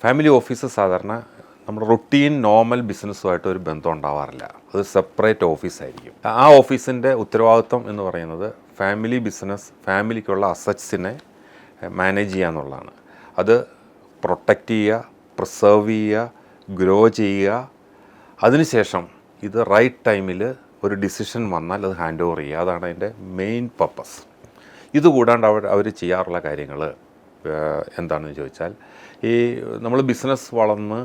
Family office സാധാരണ നമ്മുടെ routine normal ബിസിനസ്സുമായിട്ട് ഒരു ബന്ധം ഉണ്ടാവാറില്ല. അത് സെപ്പറേറ്റ് ഓഫീസായിരിക്കും. ആ ഓഫീസിൻ്റെ ഉത്തരവാദിത്വം എന്ന് പറയുന്നത് ഫാമിലി ബിസിനസ്, ഫാമിലിക്കുള്ള അസറ്റ്സിനെ മാനേജ് ചെയ്യുക എന്നുള്ളതാണ്. അത് പ്രൊട്ടക്റ്റ് ചെയ്യുക, പ്രിസർവ് ചെയ്യുക, ഗ്രോ ചെയ്യുക. അതിനുശേഷം ഇത് റൈറ്റ് ടൈമിൽ ഒരു ഡിസിഷൻ വന്നാൽ അത് ഹാൻഡ് ഓവർ ചെയ്യുക. അതാണ് അതിൻ്റെ മെയിൻ പർപ്പസ്. ഇതുകൂടാണ്ട് അവർ ചെയ്യാറുള്ള കാര്യങ്ങൾ എന്താണെന്ന് ചോദിച്ചാൽ, ഈ നമ്മൾ ബിസിനസ് വളർന്ന്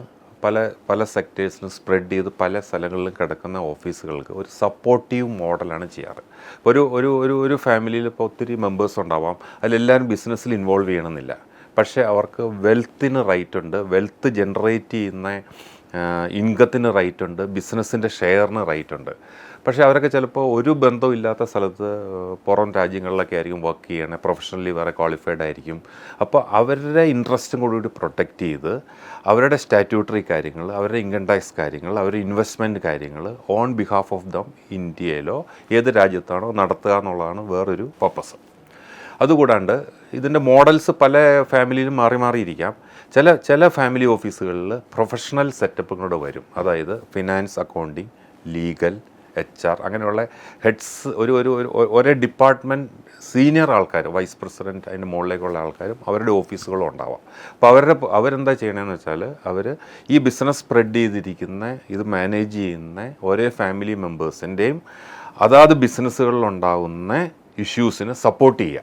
പല സെക്ടേഴ്സിലും സ്പ്രെഡ് ചെയ്ത് പല സ്ഥലങ്ങളിലും കിടക്കുന്ന ഓഫീസുകൾക്ക് ഒരു സപ്പോർട്ടീവ് മോഡലാണ് ചെയ്യാറ്. ഒരു ഫാമിലിയിൽ ഇപ്പോൾ ഒത്തിരി മെമ്പേഴ്സ് ഉണ്ടാവാം, അതിലെല്ലാവരും ബിസിനസ്സിൽ ഇൻവോൾവ് ചെയ്യണമെന്നില്ല. പക്ഷേ അവർക്ക് വെൽത്തിന് റൈറ്റ് ഉണ്ട്, വെൽത്ത് ജനറേറ്റ് ചെയ്യുന്ന ഇൻകത്തിന് റൈറ്റ് ഉണ്ട്, ബിസിനസ്സിൻ്റെ ഷെയറിന് റൈറ്റ് ഉണ്ട്. പക്ഷേ അവരൊക്കെ ചിലപ്പോൾ ഒരു ബന്ധവും ഇല്ലാത്ത സ്ഥലത്ത് പുറം രാജ്യങ്ങളിലൊക്കെ ആയിരിക്കും വർക്ക് ചെയ്യണേ, പ്രൊഫഷണലി വേറെ ക്വാളിഫൈഡ് ആയിരിക്കും. അപ്പോൾ അവരുടെ ഇൻട്രസ്റ്റും കൂടി പ്രൊട്ടക്റ്റ് ചെയ്ത് അവരുടെ സ്റ്റാറ്റ്യൂട്ടറി കാര്യങ്ങൾ, അവരുടെ ഇൻകം ടാക്സ് കാര്യങ്ങൾ, അവരുടെ ഇൻവെസ്റ്റ്മെൻറ്റ് കാര്യങ്ങൾ ഓൺ ബിഹാഫ് ഓഫ് ദം ഇന്ത്യയിലോ ഏത് രാജ്യത്താണോ നടത്തുക എന്നുള്ളതാണ് വേറൊരു പർപ്പസ്. അതുകൂടാണ്ട് ഇതിൻ്റെ മോഡൽസ് പല ഫാമിലിയിലും മാറിയിരിക്കാം. ചില ഫാമിലി ഓഫീസുകളിൽ പ്രൊഫഷണൽ സെറ്റപ്പും കൂടെ വരും. അതായത് ഫിനാൻസ്, അക്കൗണ്ടിങ്, ലീഗൽ, HR അങ്ങനെയുള്ള ഹെഡ്സ്, ഒരേ ഡിപ്പാർട്ട്മെൻറ്റ് സീനിയർ ആൾക്കാർ, വൈസ് പ്രസിഡൻറ്റ്, അതിൻ്റെ മുകളിലേക്കുള്ള ആൾക്കാരും അവരുടെ ഓഫീസുകളും ഉണ്ടാവാം. അപ്പോൾ അവരെന്താ ചെയ്യണമെന്ന് വെച്ചാൽ, അവർ ഈ ബിസിനസ് സ്പ്രെഡ് ചെയ്തിരിക്കുന്ന ഇത് മാനേജ് ചെയ്യുന്ന ഒരേ ഫാമിലി മെമ്പേഴ്സിൻ്റെയും അതാത് ബിസിനസ്സുകളിലുണ്ടാകുന്ന ഇഷ്യൂസിന് സപ്പോർട്ട് ചെയ്യുക.